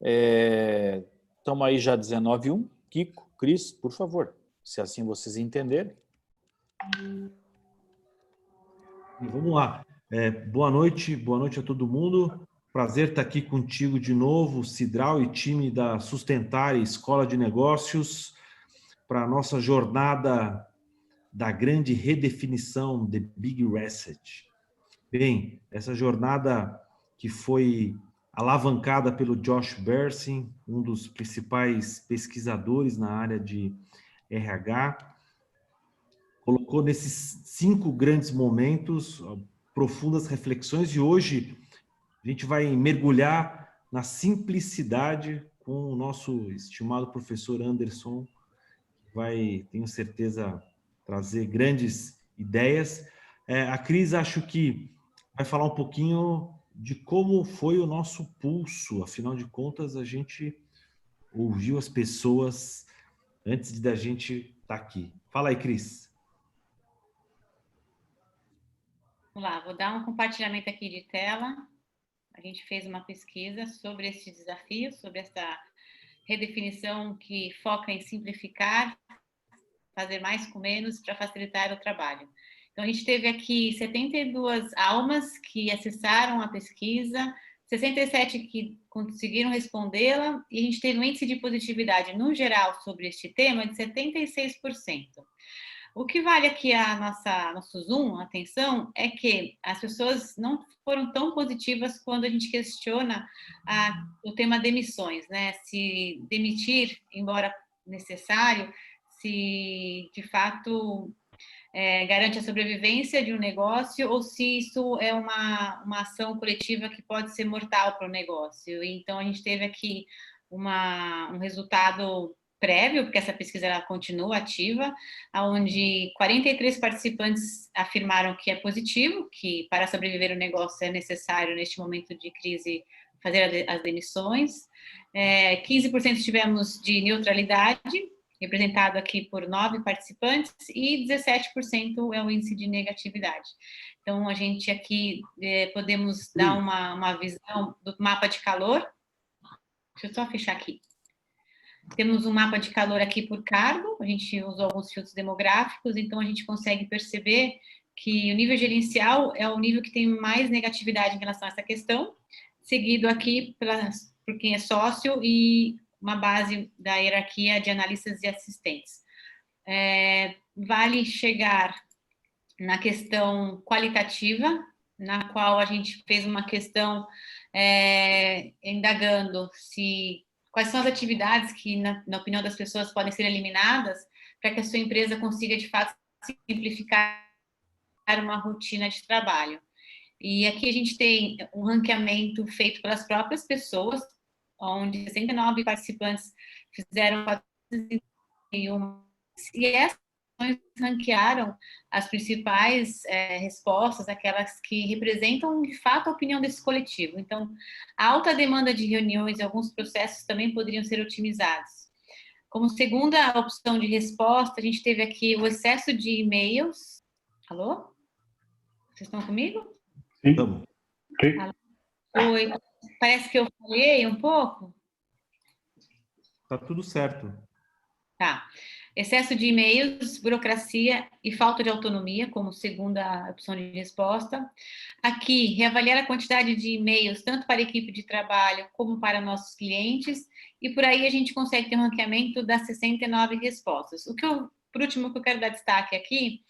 Estamos aí já 19h01. Kiko, Cris, por favor, se assim vocês entenderem. Vamos lá. Boa noite a todo mundo. Prazer estar aqui contigo de novo, Cidral e time da Sustentare Escola de Negócios, para a nossa jornada da grande redefinição, The Big Reset. Bem, essa jornada que foi alavancada pelo Josh Bersin, um dos principais pesquisadores na área de RH, colocou nesses 5 grandes momentos profundas reflexões, e hoje a gente vai mergulhar na simplicidade com o nosso estimado professor Anderson, que vai, tenho certeza, trazer grandes ideias. A Cris, acho que vai falar um pouquinho de como foi o nosso pulso, afinal de contas, a gente ouviu as pessoas antes da gente estar aqui. Fala aí, Cris. Vamos lá, vou dar um compartilhamento aqui de tela. A gente fez uma pesquisa sobre esse desafio, sobre essa redefinição que foca em simplificar, fazer mais com menos para facilitar o trabalho. Então, a gente teve aqui 72 almas que acessaram a pesquisa, 67 que conseguiram respondê-la, e a gente teve um índice de positividade no geral sobre este tema de 76%. O que vale aqui nosso zoom, atenção, é que as pessoas não foram tão positivas quando a gente questiona o tema demissões, né? Se demitir, embora necessário, se de fato garante a sobrevivência de um negócio ou se isso é uma ação coletiva que pode ser mortal para o negócio. Então, a gente teve aqui um resultado prévio, porque essa pesquisa ela continua ativa, onde 43 participantes afirmaram que é positivo, que para sobreviver o negócio é necessário, neste momento de crise, fazer as demissões. 15% tivemos de neutralidade, representado aqui por 9 participantes, e 17% é o índice de negatividade. Então, a gente aqui podemos dar uma visão do mapa de calor. Deixa eu só fechar aqui. Temos um mapa de calor aqui por cargo, a gente usou alguns filtros demográficos, então a gente consegue perceber que o nível gerencial é o nível que tem mais negatividade em relação a essa questão, seguido aqui por quem é sócio e uma base da hierarquia de analistas e assistentes. Vale chegar na questão qualitativa, na qual a gente fez uma questão indagando quais são as atividades que, na opinião das pessoas, podem ser eliminadas para que a sua empresa consiga, de fato, simplificar uma rotina de trabalho. E aqui a gente tem um ranqueamento feito pelas próprias pessoas, onde 69 participantes fizeram 401, e essas ranquearam as principais respostas, aquelas que representam, de fato, a opinião desse coletivo. Então, a alta demanda de reuniões e alguns processos também poderiam ser otimizados. Como segunda opção de resposta, a gente teve aqui o excesso de e-mails. Alô? Vocês estão comigo? Sim. Estamos. Oi. Parece que eu falei um pouco. Tá tudo certo. Tá. Excesso de e-mails, burocracia e falta de autonomia, como segunda opção de resposta. Aqui, reavaliar a quantidade de e-mails, tanto para a equipe de trabalho como para nossos clientes, e por aí a gente consegue ter um ranqueamento das 69 respostas. Por último, o que eu quero dar destaque aqui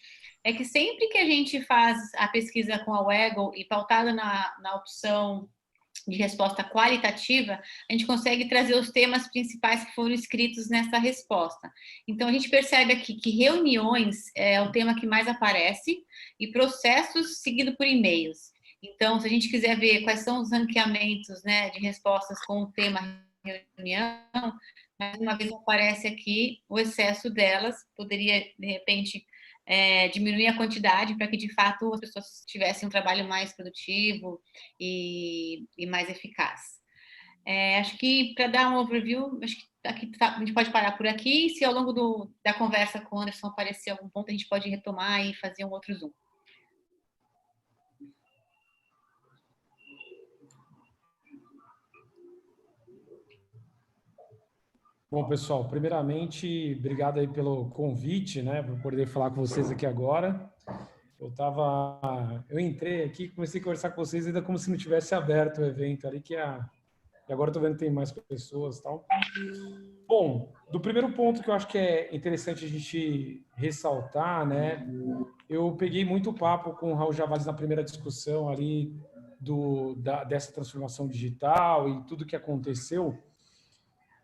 é que sempre que a gente faz a pesquisa com a Waggle e pautada na opção de resposta qualitativa, a gente consegue trazer os temas principais que foram escritos nessa resposta. Então, a gente percebe aqui que reuniões é o tema que mais aparece e processos seguido por e-mails. Então, se a gente quiser ver quais são os ranqueamentos, né, de respostas com o tema reunião, mais uma vez aparece aqui o excesso delas, poderia, de repente, diminuir a quantidade para que, de fato, as pessoas tivessem um trabalho mais produtivo e mais eficaz. Acho que, para dar um overview, acho que aqui a gente pode parar por aqui. Se ao longo da conversa com o Anderson aparecer algum ponto, a gente pode retomar e fazer um outro zoom. Bom, pessoal, primeiramente, obrigado aí pelo convite, né, por poder falar com vocês aqui agora. Eu entrei aqui, comecei a conversar com vocês ainda como se não tivesse aberto o evento ali, e agora estou vendo que tem mais pessoas e tal. Bom, do primeiro ponto que eu acho que é interessante a gente ressaltar, né, eu peguei muito papo com o Raul Javales na primeira discussão ali dessa transformação digital e tudo que aconteceu.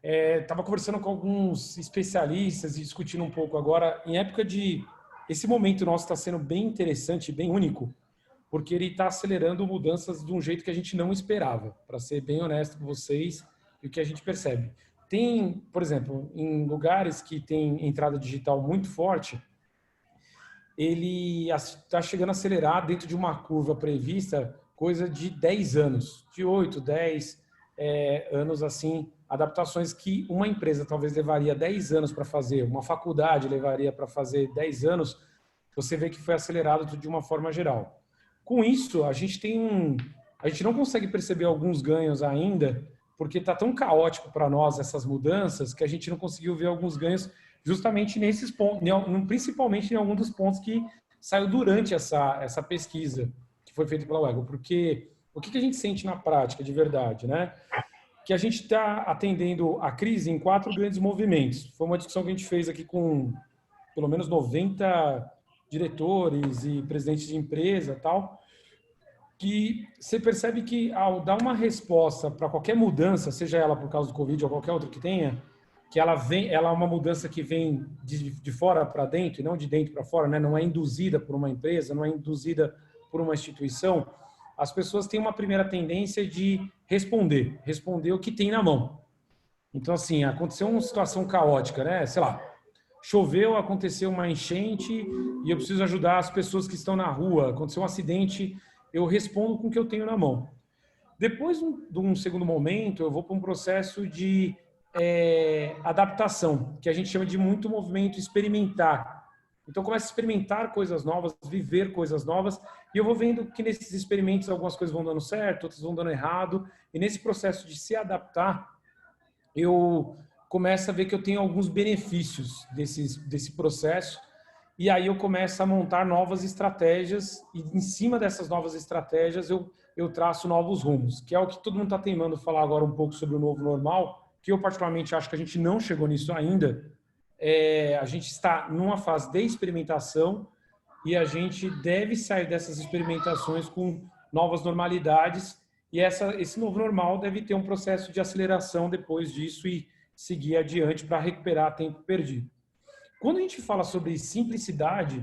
Estava conversando com alguns especialistas e discutindo um pouco agora, em época de... Esse momento nosso está sendo bem interessante, bem único, porque ele está acelerando mudanças de um jeito que a gente não esperava, para ser bem honesto com vocês, e o que a gente percebe. Tem, por exemplo, em lugares que tem entrada digital muito forte, ele está chegando a acelerar dentro de uma curva prevista coisa de 10 anos, de 8, 10 anos assim, adaptações que uma empresa talvez levaria 10 anos para fazer, uma faculdade levaria para fazer 10 anos, você vê que foi acelerado de uma forma geral. Com isso, a gente não consegue perceber alguns ganhos ainda, porque está tão caótico para nós essas mudanças que a gente não conseguiu ver alguns ganhos justamente nesses pontos, principalmente em algum dos pontos que saiu durante essa pesquisa que foi feita pela WEGO. Porque o que a gente sente na prática, de verdade, né? Que a gente está atendendo a crise em 4 grandes movimentos. Foi uma discussão que a gente fez aqui com pelo menos 90 diretores e presidentes de empresa, tal, que você percebe que ao dar uma resposta para qualquer mudança, seja ela por causa do Covid ou qualquer outra que tenha, que ela é uma mudança que vem de fora para dentro e não de dentro para fora, né? Não é induzida por uma empresa, não é induzida por uma instituição, as pessoas têm uma primeira tendência de responder o que tem na mão. Então, assim, aconteceu uma situação caótica, né? Sei lá, choveu, aconteceu uma enchente e eu preciso ajudar as pessoas que estão na rua, aconteceu um acidente, eu respondo com o que eu tenho na mão. Depois de um segundo momento, eu vou para um processo de adaptação, que a gente chama de muito movimento experimentar. Então, começo a experimentar coisas novas, viver coisas novas, e eu vou vendo que nesses experimentos algumas coisas vão dando certo, outras vão dando errado, e nesse processo de se adaptar, eu começo a ver que eu tenho alguns benefícios desse processo, e aí eu começo a montar novas estratégias, e em cima dessas novas estratégias eu traço novos rumos, que é o que todo mundo está teimando falar agora um pouco sobre o novo normal, que eu particularmente acho que a gente não chegou nisso ainda. A gente está numa fase de experimentação e a gente deve sair dessas experimentações com novas normalidades, e esse novo normal deve ter um processo de aceleração depois disso e seguir adiante para recuperar tempo perdido. Quando a gente fala sobre simplicidade,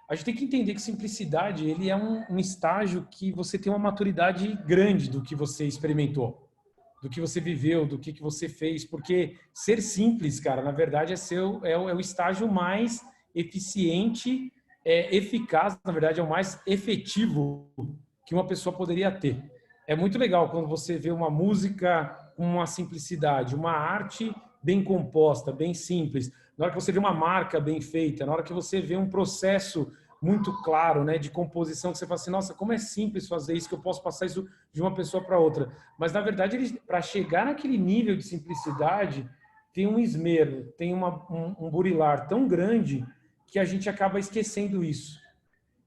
a gente tem que entender que simplicidade ele é um estágio que você tem uma maturidade grande do que você experimentou, do que você viveu, do que você fez, porque ser simples, cara, na verdade é o estágio mais eficiente, eficaz, na verdade é o mais efetivo que uma pessoa poderia ter. É muito legal quando você vê uma música com uma simplicidade, uma arte bem composta, bem simples, na hora que você vê uma marca bem feita, na hora que você vê um processo muito claro, né, de composição, que você fala assim, nossa, como é simples fazer isso, que eu posso passar isso de uma pessoa para outra. Mas, na verdade, para chegar naquele nível de simplicidade, tem um esmero, tem um burilar tão grande que a gente acaba esquecendo isso.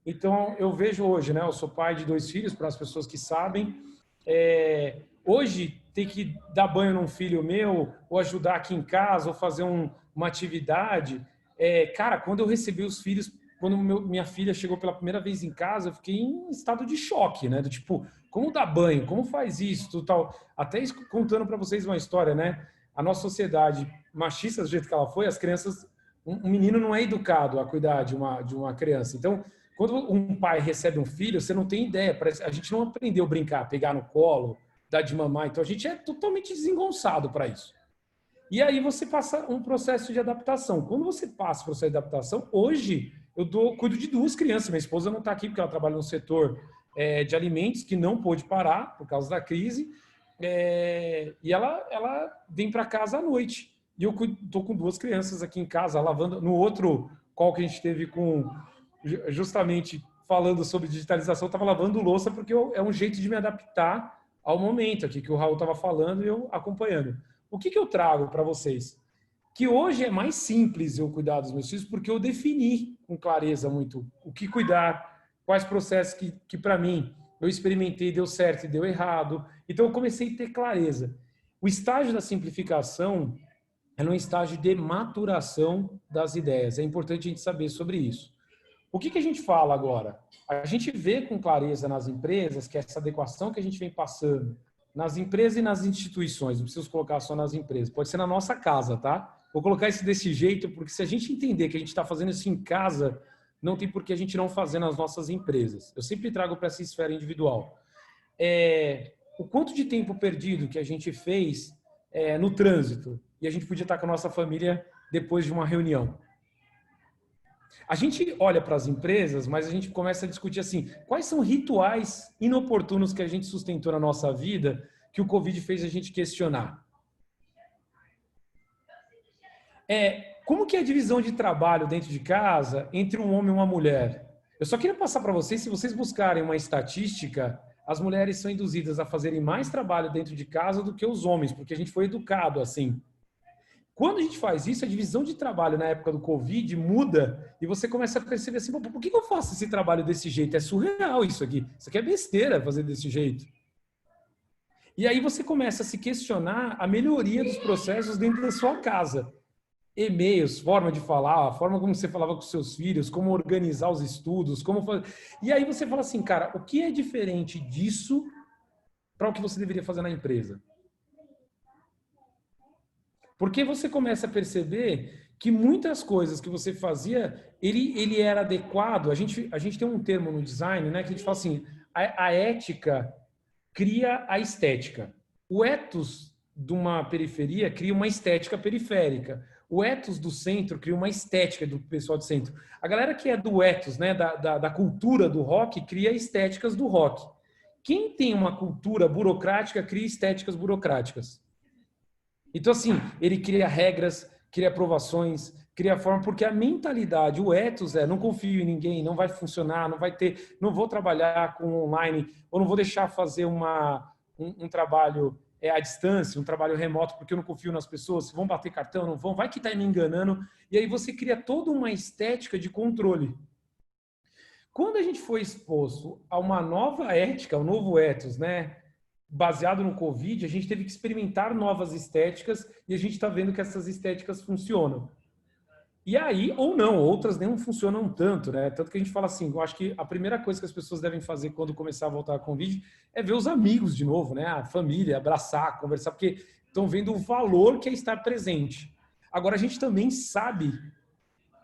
Então, eu vejo hoje, né, eu sou pai de 2 filhos, para as pessoas que sabem, hoje, ter que dar banho num filho meu, ou ajudar aqui em casa, ou fazer uma atividade, cara, quando eu recebi os filhos, quando minha filha chegou pela primeira vez em casa, eu fiquei em estado de choque, né? Do tipo, como dá banho? Como faz isso? Tal. Até contando para vocês uma história, né? A nossa sociedade machista, do jeito que ela foi, as crianças... Um menino não é educado a cuidar de uma criança. Então, quando um pai recebe um filho, você não tem ideia. A gente não aprendeu a brincar, pegar no colo, dar de mamar. Então, a gente é totalmente desengonçado para isso. E aí você passa um processo de adaptação. Quando você passa o processo de adaptação, hoje eu cuido de 2 crianças. Minha esposa não está aqui porque ela trabalha no setor de alimentos, que não pôde parar por causa da crise. E ela vem para casa à noite. E eu estou com 2 crianças aqui em casa, lavando. No outro call que a gente teve justamente falando sobre digitalização, eu estava lavando louça porque é um jeito de me adaptar ao momento aqui que o Raul estava falando e eu acompanhando. O que eu trago para vocês? Que hoje é mais simples eu cuidar dos meus filhos porque eu defini com clareza muito o que cuidar, quais processos que para mim eu experimentei, deu certo e deu errado. Então eu comecei a ter clareza. O estágio da simplificação é um estágio de maturação das ideias. É importante a gente saber sobre isso. O que a gente fala agora? A gente vê com clareza nas empresas que essa adequação que a gente vem passando nas empresas e nas instituições, não preciso colocar só nas empresas, pode ser na nossa casa, tá? Vou colocar isso desse jeito, porque se a gente entender que a gente está fazendo isso em casa, não tem por que a gente não fazer nas nossas empresas. Eu sempre trago para essa esfera individual. O quanto de tempo perdido que a gente fez no trânsito e a gente podia estar com a nossa família depois de uma reunião. A gente olha para as empresas, mas a gente começa a discutir assim, quais são rituais inoportunos que a gente sustentou na nossa vida que o Covid fez a gente questionar? Como que é a divisão de trabalho dentro de casa entre um homem e uma mulher? Eu só queria passar para vocês, se vocês buscarem uma estatística, as mulheres são induzidas a fazerem mais trabalho dentro de casa do que os homens, porque a gente foi educado assim. Quando a gente faz isso, a divisão de trabalho na época do Covid muda e você começa a perceber assim, por que eu faço esse trabalho desse jeito? É surreal isso aqui. Isso aqui é besteira fazer desse jeito. E aí você começa a se questionar a melhoria dos processos dentro da sua casa. E-mails, forma de falar, a forma como você falava com seus filhos, como organizar os estudos, como fazer... E aí você fala assim, cara, o que é diferente disso para o que você deveria fazer na empresa? Porque você começa a perceber que muitas coisas que você fazia, ele era adequado. A gente tem um termo no design, né, que a gente fala assim, a ética cria a estética. O ethos de uma periferia cria uma estética periférica. O ethos do centro cria uma estética do pessoal do centro. A galera que é do ethos, né, da cultura do rock, cria estéticas do rock. Quem tem uma cultura burocrática cria estéticas burocráticas. Então, assim, ele cria regras, cria aprovações, cria forma, porque a mentalidade, o ethos não confio em ninguém, não vai funcionar, não vai ter, não vou trabalhar com online, ou não vou deixar fazer um trabalho à distância, um trabalho remoto, porque eu não confio nas pessoas, vão bater cartão, não vão, vai que está me enganando, e aí você cria toda uma estética de controle. Quando a gente foi exposto a uma nova ética, um novo ethos, né, baseado no Covid, a gente teve que experimentar novas estéticas e a gente está vendo que essas estéticas funcionam. E aí, ou não, outras nem funcionam tanto, né? Tanto que a gente fala assim, eu acho que a primeira coisa que as pessoas devem fazer quando começar a voltar com o Covid é ver os amigos de novo, né? A família, abraçar, conversar, porque estão vendo o valor que é estar presente. Agora, a gente também sabe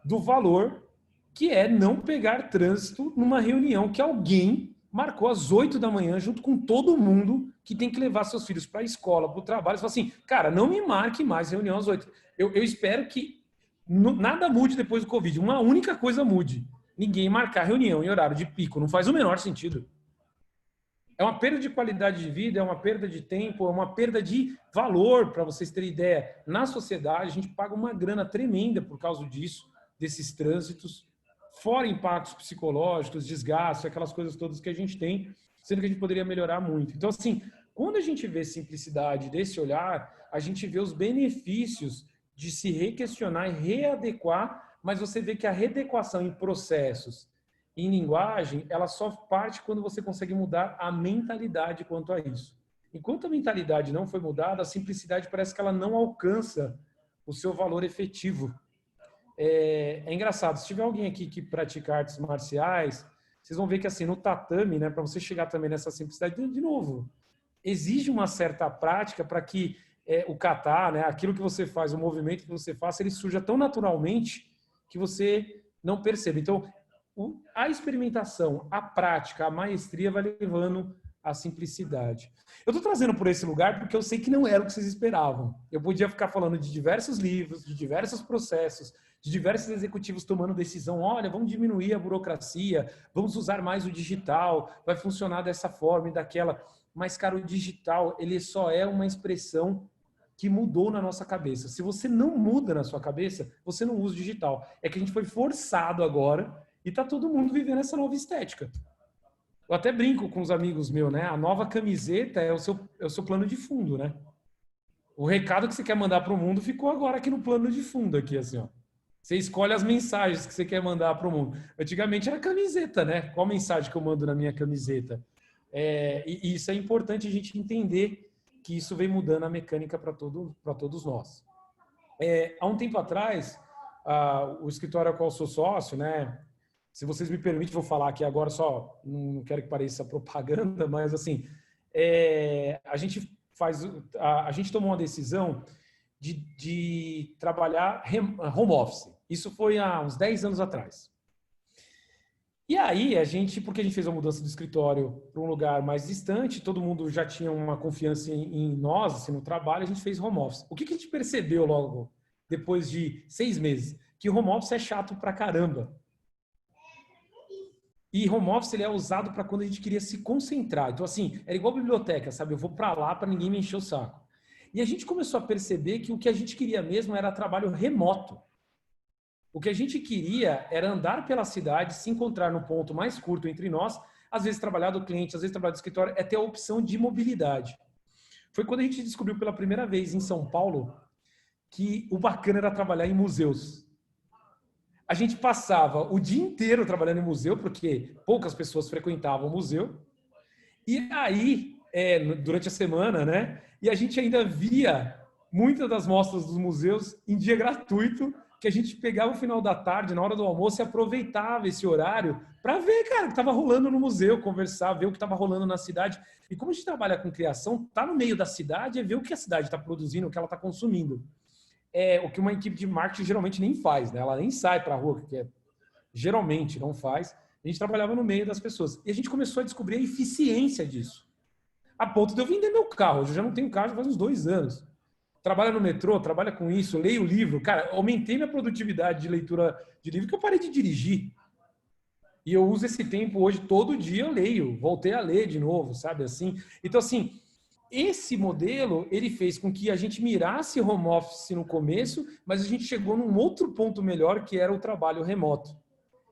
do valor que é não pegar trânsito numa reunião que alguém marcou às 8 da manhã, junto com todo mundo que tem que levar seus filhos para a escola, para o trabalho. Você fala assim, cara, não me marque mais reunião às 8. Eu espero que nada mude depois do Covid. Uma única coisa mude. Ninguém marcar reunião em horário de pico. Não faz o menor sentido. É uma perda de qualidade de vida, é uma perda de tempo, é uma perda de valor, para vocês terem ideia. Na sociedade, a gente paga uma grana tremenda por causa disso, desses trânsitos. Fora impactos psicológicos, desgaste, aquelas coisas todas que a gente tem, sendo que a gente poderia melhorar muito. Então, assim, quando a gente vê simplicidade desse olhar, a gente vê os benefícios de se requestionar e readequar, mas você vê que a readequação em processos, em linguagem, ela só parte quando você consegue mudar a mentalidade quanto a isso. Enquanto a mentalidade não foi mudada, a simplicidade parece que ela não alcança o seu valor efetivo. É engraçado, se tiver alguém aqui que pratica artes marciais, vocês vão ver que assim, no tatame, né, para você chegar também nessa simplicidade, de novo, exige uma certa prática para que o kata, né, aquilo que você faz, o movimento que você faça, ele surja tão naturalmente que você não percebe. Então, a experimentação, a prática, a maestria vai levando à simplicidade. Eu estou trazendo por esse lugar porque eu sei que não era o que vocês esperavam. Eu podia ficar falando de diversos livros, de diversos processos, de diversos executivos tomando decisão, olha, vamos diminuir a burocracia, vamos usar mais o digital, vai funcionar dessa forma e daquela. Mas, cara, o digital, ele só é uma expressão que mudou na nossa cabeça. Se você não muda na sua cabeça, você não usa o digital. É que a gente foi forçado agora e tá todo mundo vivendo essa nova estética. Eu até brinco com os amigos meus, né? A nova camiseta é o seu plano de fundo, né? O recado que você quer mandar para o mundo ficou agora aqui no plano de fundo, aqui, assim, ó. Você escolhe as mensagens que você quer mandar para o mundo. Antigamente era camiseta, né? Qual mensagem que eu mando na minha camiseta? E isso é importante a gente entender que isso vem mudando a mecânica para todos nós. Há um tempo atrás, o escritório ao qual eu sou sócio, né? Se vocês me permitem, vou falar aqui agora só, não quero que pareça propaganda, mas assim, a gente tomou uma decisão de trabalhar home office. Isso foi há uns 10 anos atrás. E aí, porque a gente fez a mudança do escritório para um lugar mais distante, todo mundo já tinha uma confiança em nós, assim, no trabalho, a gente fez home office. O que a gente percebeu logo, depois de 6 meses? Que o home office é chato pra caramba. E home office ele é usado para quando a gente queria se concentrar. Então, assim, era igual biblioteca, sabe? Eu vou para lá para ninguém me encher o saco. E a gente começou a perceber que o que a gente queria mesmo era trabalho remoto. O que a gente queria era andar pela cidade, se encontrar no ponto mais curto entre nós, às vezes trabalhar do cliente, às vezes trabalhar do escritório, é ter a opção de mobilidade. Foi quando a gente descobriu pela primeira vez em São Paulo que o bacana era trabalhar em museus. A gente passava o dia inteiro trabalhando em museu, porque poucas pessoas frequentavam o museu. E aí, durante a semana, né? E a gente ainda via muitas das mostras dos museus em dia gratuito, que a gente pegava o final da tarde, na hora do almoço, e aproveitava esse horário para ver, cara, o que estava rolando no museu, conversar, ver o que estava rolando na cidade. E como a gente trabalha com criação, tá no meio da cidade é ver o que a cidade está produzindo, o que ela está consumindo. O que uma equipe de marketing geralmente nem faz, né? Ela nem sai para a rua, porque geralmente não faz. A gente trabalhava no meio das pessoas. E a gente começou a descobrir a eficiência disso. A ponto de eu vender meu carro. Hoje eu já não tenho carro faz uns 2 anos. Trabalha no metrô, trabalha com isso, leio livro. Cara, aumentei minha produtividade de leitura de livro que eu parei de dirigir. E eu uso esse tempo hoje, todo dia eu leio. Voltei a ler de novo, sabe assim? Então, assim, esse modelo, ele fez com que a gente mirasse home office no começo, mas a gente chegou num outro ponto melhor, que era o trabalho remoto.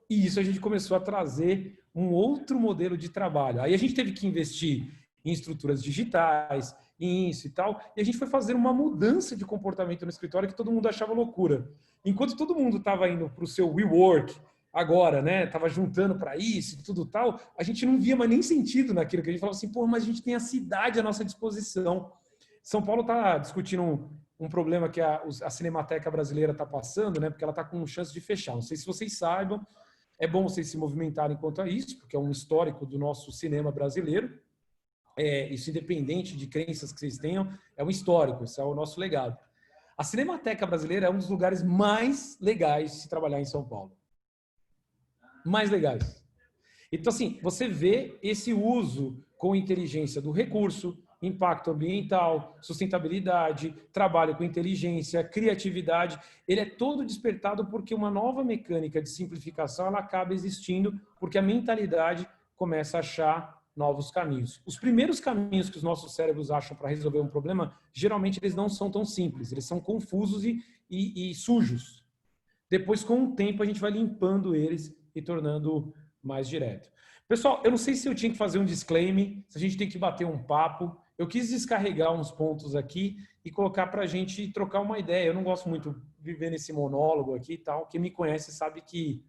E isso a gente começou a trazer um outro modelo de trabalho. Aí a gente teve que investir em estruturas digitais, em isso e tal, e a gente foi fazer uma mudança de comportamento no escritório que todo mundo achava loucura. Enquanto todo mundo estava indo para o seu WeWork, agora, né, estava juntando para isso e tudo tal, a gente não via mais nem sentido naquilo, que a gente falava assim, pô, mas a gente tem a cidade à nossa disposição. São Paulo está discutindo um problema que a Cinemateca brasileira está passando, né, porque ela está com chance de fechar. Não sei se vocês saibam, é bom vocês se movimentarem quanto a isso, porque é um histórico do nosso cinema brasileiro. Isso independente de crenças que vocês tenham, é um histórico, isso é o nosso legado. A Cinemateca brasileira é um dos lugares mais legais de se trabalhar em São Paulo. Mais legais. Então, assim, você vê esse uso com inteligência do recurso, impacto ambiental, sustentabilidade, trabalho com inteligência, criatividade, ele é todo despertado porque uma nova mecânica de simplificação ela acaba existindo, porque a mentalidade começa a achar novos caminhos. Os primeiros caminhos que os nossos cérebros acham para resolver um problema, geralmente eles não são tão simples, eles são confusos e sujos. Depois, com o tempo, a gente vai limpando eles e tornando mais direto. Pessoal, eu não sei se eu tinha que fazer um disclaimer, se a gente tem que bater um papo. Eu quis descarregar uns pontos aqui e colocar para a gente trocar uma ideia. Eu não gosto muito de viver nesse monólogo aqui e tal. Quem me conhece sabe que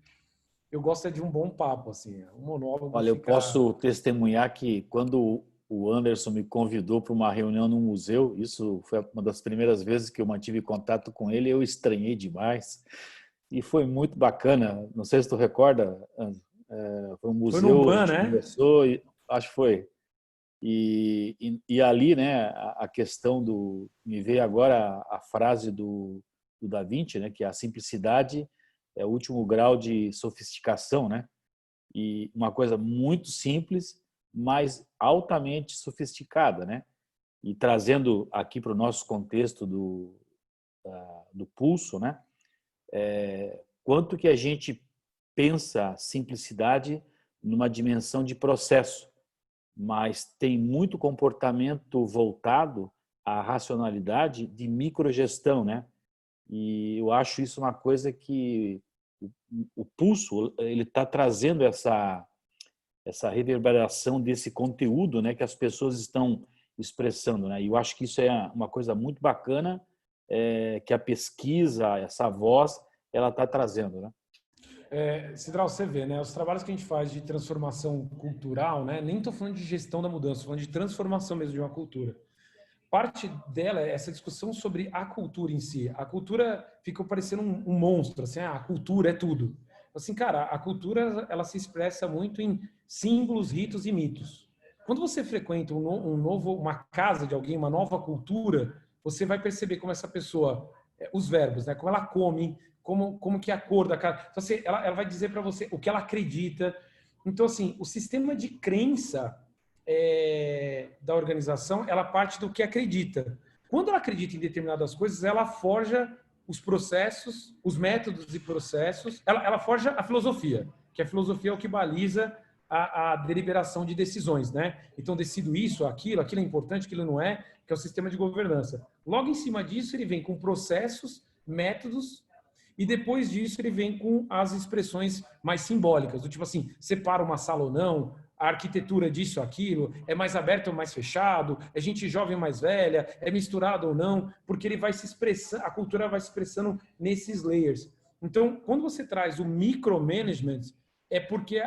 eu gosto de um bom papo, assim. Um monólogo. Olha, eu posso testemunhar que quando o Anderson me convidou para uma reunião no museu, isso foi uma das primeiras vezes que eu mantive contato com ele, eu estranhei demais. E foi muito bacana. Não sei se tu recorda, foi um museu, foi no Ban, né? Começou, acho que foi. E ali, né, a questão do... Me veio agora a frase do Da Vinci, né, que a simplicidade é o último grau de sofisticação, né? E uma coisa muito simples, mas altamente sofisticada, né? E trazendo aqui para o nosso contexto do pulso, né? Quanto que a gente pensa simplicidade numa dimensão de processo, mas tem muito comportamento voltado à racionalidade de microgestão, né? E eu acho isso uma coisa que o pulso ele está trazendo essa reverberação desse conteúdo, né, que as pessoas estão expressando, né? E eu acho que isso é uma coisa muito bacana, que a pesquisa, essa voz, ela está trazendo, né? Cidral, você vê, né? Os trabalhos que a gente faz de transformação cultural, né? Nem estou falando de gestão da mudança, estou falando de transformação mesmo de uma cultura. Parte dela é essa discussão sobre a cultura em si. A cultura fica parecendo um monstro, assim, a cultura é tudo. Assim, cara, a cultura, ela se expressa muito em símbolos, ritos e mitos. Quando você frequenta uma casa de alguém, uma nova cultura, você vai perceber como essa pessoa, os verbos, né? Como ela come, como que é a cor da casa. Então, assim, ela vai dizer para você o que ela acredita. Então, assim, o sistema de crença da organização, ela parte do que acredita. Quando ela acredita em determinadas coisas, ela forja os processos, os métodos e processos, ela forja a filosofia, que a filosofia é o que baliza a deliberação de decisões, né? Então, decido isso, aquilo é importante, aquilo não é, que é o sistema de governança. Logo em cima disso, ele vem com processos, métodos, e depois disso ele vem com as expressões mais simbólicas, do tipo assim, separa uma sala ou não, a arquitetura disso, aquilo, é mais aberto ou mais fechado, é gente jovem ou mais velha, é misturado ou não, porque ele vai se expressando, a cultura vai se expressando nesses layers. Então, quando você traz o micromanagement, é porque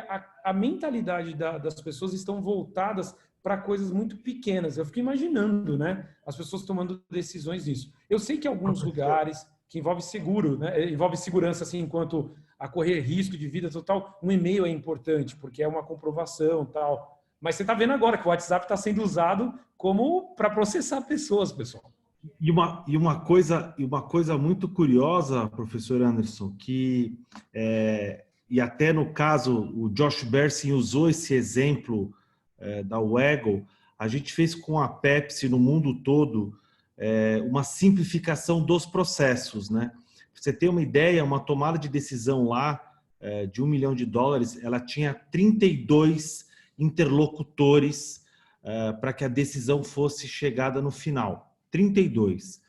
a mentalidade das pessoas estão voltadas para coisas muito pequenas. Eu fico imaginando, né, as pessoas tomando decisões nisso. Eu sei que alguns lugares que envolve seguro, né, envolve segurança assim, enquanto a correr risco de vida total, um e-mail é importante, porque é uma comprovação tal. Mas você está vendo agora que o WhatsApp está sendo usado como para processar pessoas, pessoal. E uma coisa muito curiosa, professor Anderson, que e até no caso o Josh Bersin usou esse exemplo da Waggle, a gente fez com a Pepsi no mundo todo uma simplificação dos processos, né? Você tem uma ideia, uma tomada de decisão lá de $1 milhão, ela tinha 32 interlocutores para que a decisão fosse chegada no final. 32.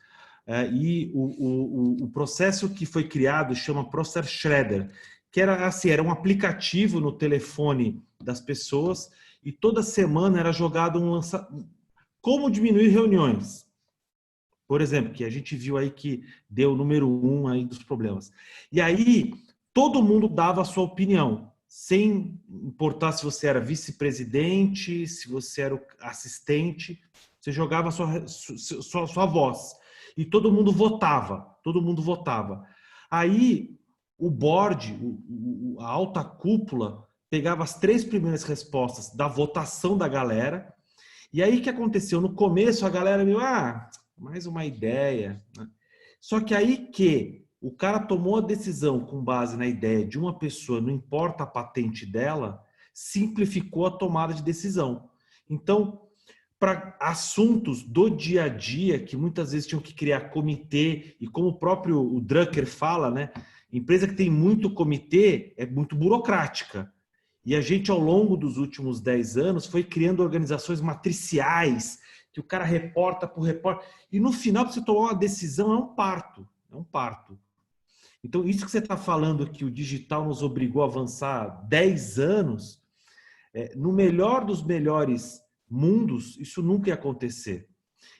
E o processo que foi criado chama Process Shredder, que era assim, era um aplicativo no telefone das pessoas e toda semana era jogado como diminuir reuniões. Por exemplo, que a gente viu aí que deu o número 1 aí dos problemas. E aí, todo mundo dava a sua opinião, sem importar se você era vice-presidente, se você era o assistente, você jogava a sua voz. E todo mundo votava, Aí, o board, a alta cúpula, pegava as 3 primeiras respostas da votação da galera. E aí, o que aconteceu? No começo, a galera viu, mais uma ideia. Só que aí que o cara tomou a decisão com base na ideia de uma pessoa, não importa a patente dela, simplificou a tomada de decisão. Então, para assuntos do dia a dia, que muitas vezes tinham que criar comitê, e como o próprio Drucker fala, né, empresa que tem muito comitê é muito burocrática. E a gente, ao longo dos últimos 10 anos, foi criando organizações matriciais, que o cara reporta por repórter. E no final, para você tomar uma decisão, é um parto. Então, isso que você está falando, que o digital nos obrigou a avançar 10 anos, no melhor dos melhores mundos, isso nunca ia acontecer.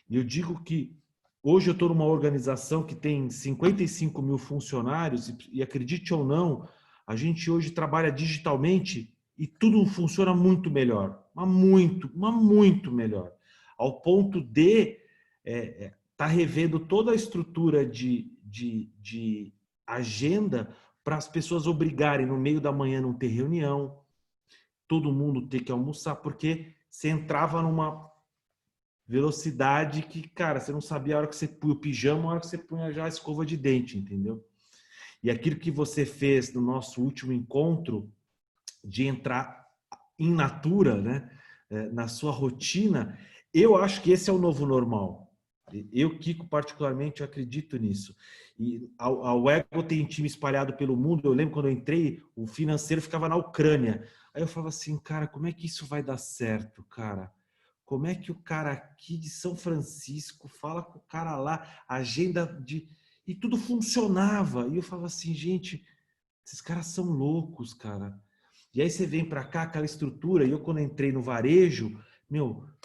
E eu digo que hoje eu estou numa organização que tem 55 mil funcionários e acredite ou não, a gente hoje trabalha digitalmente e tudo funciona muito melhor. Mas muito melhor. Ao ponto de estar revendo toda a estrutura de agenda para as pessoas obrigarem no meio da manhã não ter reunião, todo mundo ter que almoçar, porque você entrava numa velocidade que, cara, você não sabia a hora que você punha o pijama, a hora que você punha já a escova de dente, entendeu? E aquilo que você fez no nosso último encontro, de entrar in natura, né, na sua rotina, eu acho que esse é o novo normal. Eu, Kiko, particularmente, eu acredito nisso. E a Waggle tem time espalhado pelo mundo. Eu lembro quando eu entrei, o financeiro ficava na Ucrânia. Aí eu falava assim, cara, como é que isso vai dar certo, cara? Como é que o cara aqui de São Francisco fala com o cara lá, agenda de... E tudo funcionava. E eu falava assim, gente, esses caras são loucos, cara. E aí você vem para cá, aquela estrutura, e eu quando entrei no varejo,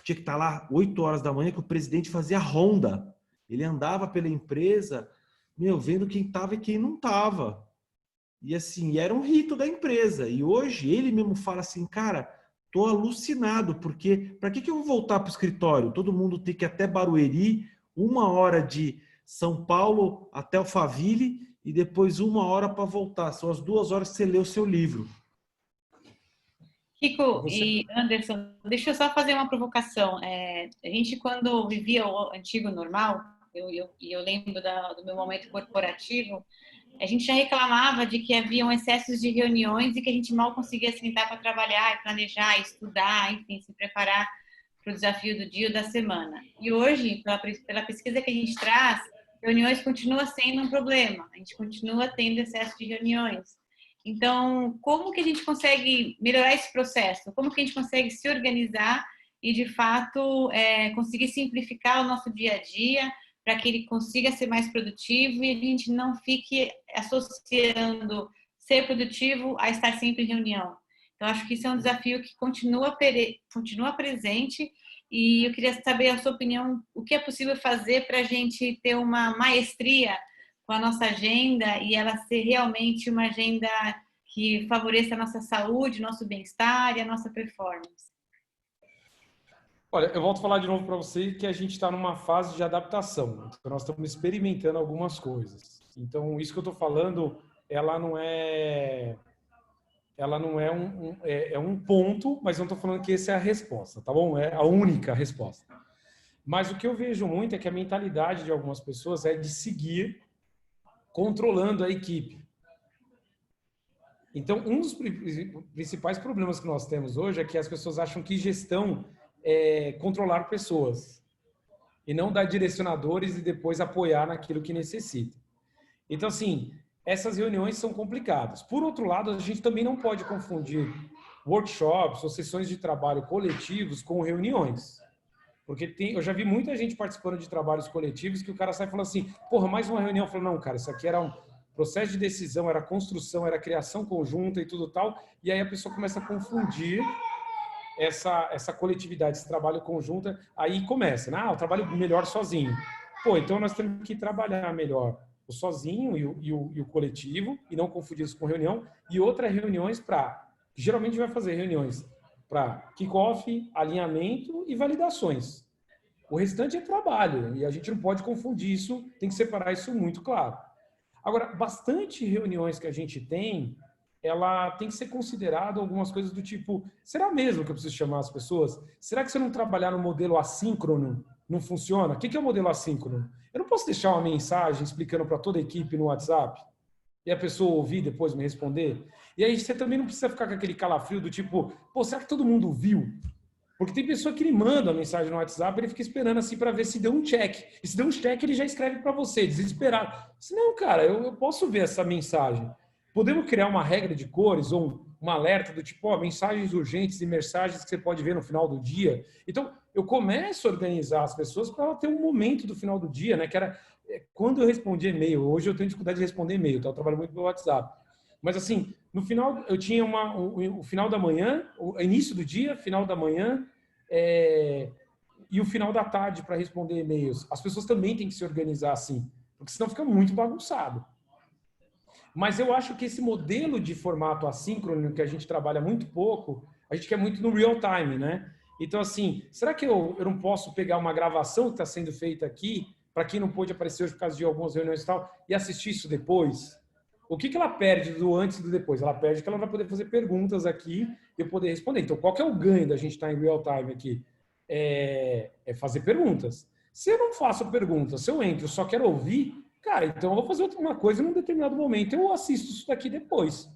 tinha que estar lá 8 horas da manhã, que o presidente fazia ronda. Ele andava pela empresa, vendo quem estava e quem não estava. E assim, era um rito da empresa. E hoje ele mesmo fala assim, cara, tô alucinado, porque para que eu vou voltar para o escritório? Todo mundo tem que ir até Barueri, 1 hora de São Paulo até Alphaville e depois 1 hora para voltar. São as 2 horas que você lê o seu livro. Kiko e Anderson, deixa eu só fazer uma provocação. A gente, quando vivia o antigo normal, eu lembro do meu momento corporativo, a gente já reclamava de que haviam excessos de reuniões e que a gente mal conseguia sentar para trabalhar, planejar, estudar, enfim, se preparar para o desafio do dia ou da semana. E hoje, pela pesquisa que a gente traz, reuniões continua sendo um problema. A gente continua tendo excesso de reuniões. Então, como que a gente consegue melhorar esse processo? Como que a gente consegue se organizar e, de fato, conseguir simplificar o nosso dia a dia para que ele consiga ser mais produtivo e a gente não fique associando ser produtivo a estar sempre em reunião. Então, acho que isso é um desafio que continua presente e eu queria saber a sua opinião, o que é possível fazer para a gente ter uma maestria com a nossa agenda e ela ser realmente uma agenda que favoreça a nossa saúde, nosso bem-estar e a nossa performance. Olha, eu volto a falar de novo para você que a gente está numa fase de adaptação. Então, nós estamos experimentando algumas coisas. Então, isso que eu estou falando, ela não é um ponto, mas não estou falando que essa é a resposta, tá bom? É a única resposta. Mas o que eu vejo muito é que a mentalidade de algumas pessoas é de seguir controlando a equipe. Então, um dos principais problemas que nós temos hoje é que as pessoas acham que gestão é controlar pessoas e não dar direcionadores e depois apoiar naquilo que necessita. Então, assim, essas reuniões são complicadas. Por outro lado, a gente também não pode confundir workshops ou sessões de trabalho coletivos com reuniões. Porque eu já vi muita gente participando de trabalhos coletivos que o cara sai falando assim, porra, mais uma reunião. Eu falo, não, cara, isso aqui era um processo de decisão, era construção, era criação conjunta e tudo tal. E aí a pessoa começa a confundir essa coletividade, esse trabalho conjunto. Aí começa, né? Eu trabalho melhor sozinho. Pô, então nós temos que trabalhar melhor o sozinho e o coletivo e não confundir isso com reunião. E outras reuniões geralmente vai fazer reuniões para kickoff, alinhamento e validações. O restante é trabalho e a gente não pode confundir isso, tem que separar isso muito claro. Agora, bastante reuniões que a gente tem, ela tem que ser considerada algumas coisas do tipo, será mesmo que eu preciso chamar as pessoas? Será que se eu não trabalhar no modelo assíncrono, não funciona? O que é o modelo assíncrono? Eu não posso deixar uma mensagem explicando para toda a equipe no WhatsApp e a pessoa ouvir e depois me responder? E aí você também não precisa ficar com aquele calafrio do tipo, pô, será que todo mundo viu? Porque tem pessoa que ele manda a mensagem no WhatsApp e ele fica esperando assim para ver se deu um check. E se deu um check, ele já escreve para você, desesperado. Se não, cara, eu posso ver essa mensagem. Podemos criar uma regra de cores ou um alerta do tipo, ó, mensagens urgentes e mensagens que você pode ver no final do dia. Então, eu começo a organizar as pessoas para ela ter um momento do final do dia, né? Que era quando eu respondia e-mail. Hoje eu tenho dificuldade de responder e-mail, tá? Eu trabalho muito pelo WhatsApp. Mas assim, no final eu tinha o final da manhã, o início do dia, final da manhã e o final da tarde para responder e-mails. As pessoas também têm que se organizar assim, porque senão fica muito bagunçado. Mas eu acho que esse modelo de formato assíncrono, que a gente trabalha muito pouco, a gente quer muito no real time, né? Então, assim, será que eu não posso pegar uma gravação que está sendo feita aqui, para quem não pôde aparecer hoje por causa de algumas reuniões e tal, e assistir isso depois? O que ela perde do antes e do depois? Ela perde que ela vai poder fazer perguntas aqui e eu poder responder. Então, qual que é o ganho da gente estar em real time aqui? É fazer perguntas. Se eu não faço perguntas, se eu entro e só quero ouvir, cara, então eu vou fazer uma coisa num determinado momento, eu assisto isso daqui depois.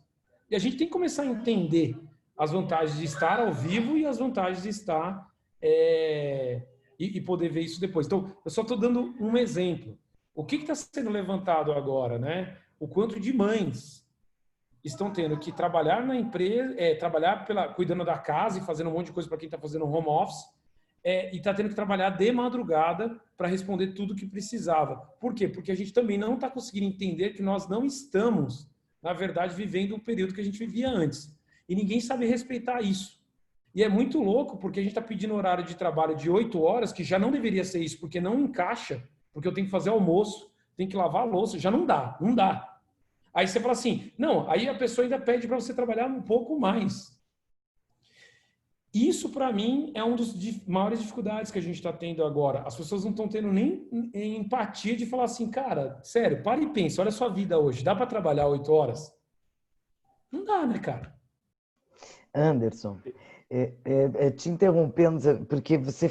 E a gente tem que começar a entender as vantagens de estar ao vivo e as vantagens de estar e poder ver isso depois. Então, eu só estou dando um exemplo. O que está sendo levantado agora, né? O quanto de mães estão tendo que trabalhar na empresa, trabalhar cuidando da casa e fazendo um monte de coisa para quem está fazendo home office, e está tendo que trabalhar de madrugada para responder tudo o que precisava. Por quê? Porque a gente também não está conseguindo entender que nós não estamos, na verdade, vivendo o período que a gente vivia antes. E ninguém sabe respeitar isso. E é muito louco porque a gente está pedindo horário de trabalho de 8 horas, que já não deveria ser isso, porque não encaixa, porque eu tenho que fazer almoço, tenho que lavar a louça, já não dá, não dá. Aí você fala assim, não, aí a pessoa ainda pede para você trabalhar um pouco mais. Isso, para mim, é uma das maiores dificuldades que a gente está tendo agora. As pessoas não estão tendo nem empatia de falar assim, cara, sério, para e pensa, olha a sua vida hoje, dá para trabalhar 8 horas? Não dá, né, cara? Anderson, te interrompendo, porque você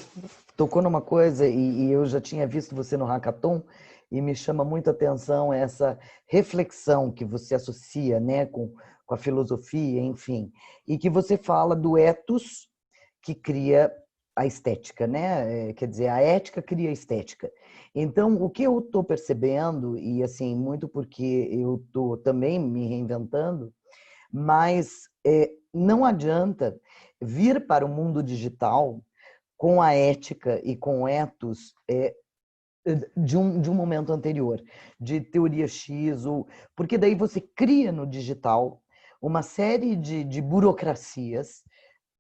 tocou numa coisa e eu já tinha visto você no Hackathon e me chama muito a atenção essa reflexão que você associa, né, com a filosofia, enfim, e que você fala do ethos que cria a estética, né? Quer dizer, a ética cria a estética. Então, o que eu estou percebendo, e assim, muito porque eu estou também me reinventando, mas não adianta vir para o mundo digital com a ética e com o ethos de um momento anterior, de teoria X, porque daí você cria no digital uma série de burocracias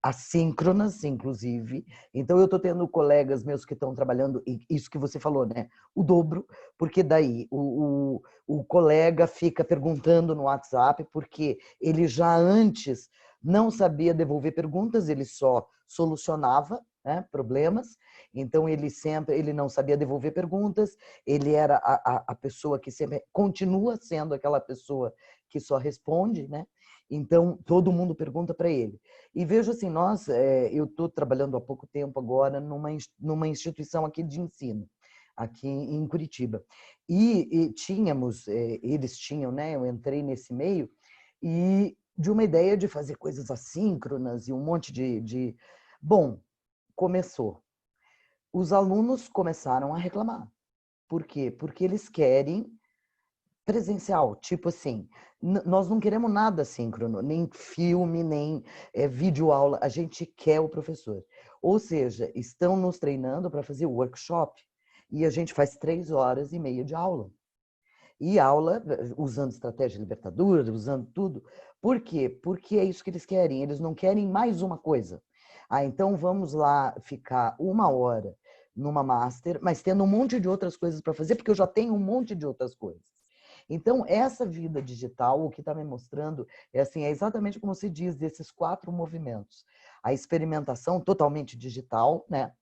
assíncronas, inclusive. Então, eu estou tendo colegas meus que estão trabalhando, isso que você falou, né? O dobro, porque daí o colega fica perguntando no WhatsApp, porque ele já antes não sabia devolver perguntas, ele só solucionava, né, problemas. Então, ele não sabia devolver perguntas, ele era a pessoa que sempre continua sendo aquela pessoa que só responde, né? Então, todo mundo pergunta para ele. E vejo assim, eu estou trabalhando há pouco tempo agora numa instituição aqui de ensino, aqui em Curitiba. E tínhamos, eles tinham, né? Eu entrei nesse meio, e de uma ideia de fazer coisas assíncronas e um monte de... Bom, começou. Os alunos começaram a reclamar. Por quê? Porque eles querem presencial, tipo assim, nós não queremos nada síncrono, nem filme, nem videoaula, a gente quer o professor. Ou seja, estão nos treinando para fazer workshop e a gente faz 3 horas e meia de aula. E aula usando estratégia libertadora, usando tudo. Por quê? Porque é isso que eles querem, eles não querem mais uma coisa. Então vamos lá ficar 1 hora numa master, mas tendo um monte de outras coisas para fazer, porque eu já tenho um monte de outras coisas. Então, essa vida digital, o que está me mostrando é assim, é exatamente como se diz, desses 4 movimentos. A experimentação totalmente digital, né?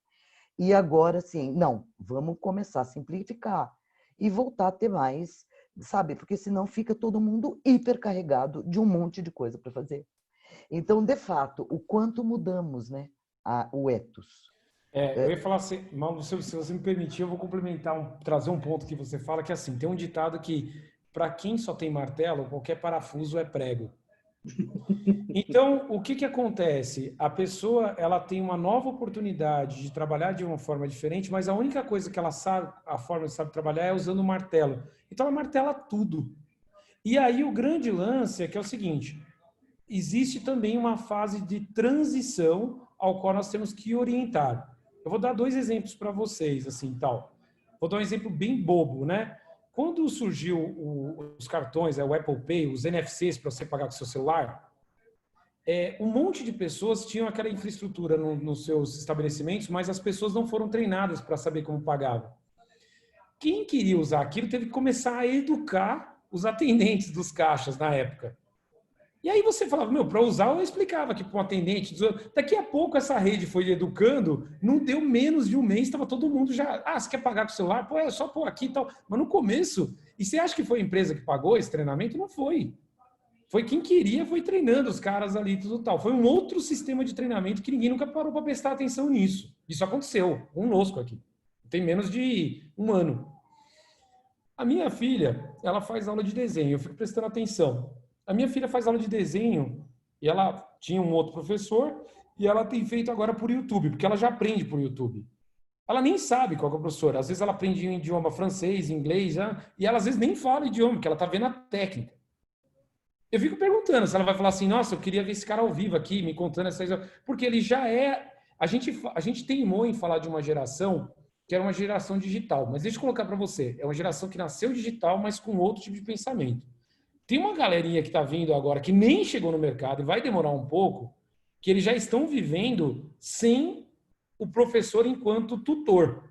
E agora, assim, não, vamos começar a simplificar e voltar a ter mais, sabe? Porque senão fica todo mundo hipercarregado de um monte de coisa para fazer. Então, de fato, o quanto mudamos, né? O ethos. Eu ia falar assim, Mauro, se você me permitir, eu vou complementar, trazer um ponto que você fala, que assim, tem um ditado que, para quem só tem martelo, qualquer parafuso é prego. Então, o que acontece? A pessoa, ela tem uma nova oportunidade de trabalhar de uma forma diferente, mas a única coisa que ela sabe, a forma que sabe trabalhar é usando o martelo. Então, ela martela tudo. E aí, o grande lance é que é o seguinte, existe também uma fase de transição ao qual nós temos que orientar. Eu vou dar 2 exemplos para vocês, assim, tal. Vou dar um exemplo bem bobo, né? Quando surgiu os cartões, o Apple Pay, os NFCs para você pagar com seu celular, um monte de pessoas tinham aquela infraestrutura nos seus estabelecimentos, mas as pessoas não foram treinadas para saber como pagava. Quem queria usar aquilo teve que começar a educar os atendentes dos caixas na época. E aí você falava, para usar eu explicava que para um atendente, daqui a pouco essa rede foi educando, não deu menos de um mês, estava todo mundo já, você quer pagar com o celular? Pô, é só pôr aqui e tal. Mas no começo, e você acha que foi a empresa que pagou esse treinamento? Não foi. Foi quem queria, foi treinando os caras ali e tudo tal. Foi um outro sistema de treinamento que ninguém nunca parou para prestar atenção nisso. Isso aconteceu conosco aqui. Tem menos de 1 ano. A minha filha, ela faz aula de desenho, eu fico prestando atenção. A minha filha faz aula de desenho e ela tinha um outro professor e ela tem feito agora por YouTube, porque ela já aprende por YouTube. Ela nem sabe qual é o professor. Às vezes ela aprende em idioma francês, inglês, e ela às vezes nem fala idioma, porque ela está vendo a técnica. Eu fico perguntando se ela vai falar assim, nossa, eu queria ver esse cara ao vivo aqui, me contando essa história. Porque ele já é... A gente teimou em falar de uma geração que era uma geração digital. Mas deixa eu colocar para você. É uma geração que nasceu digital, mas com outro tipo de pensamento. Tem uma galerinha que está vindo agora, que nem chegou no mercado e vai demorar um pouco, que eles já estão vivendo sem o professor enquanto tutor.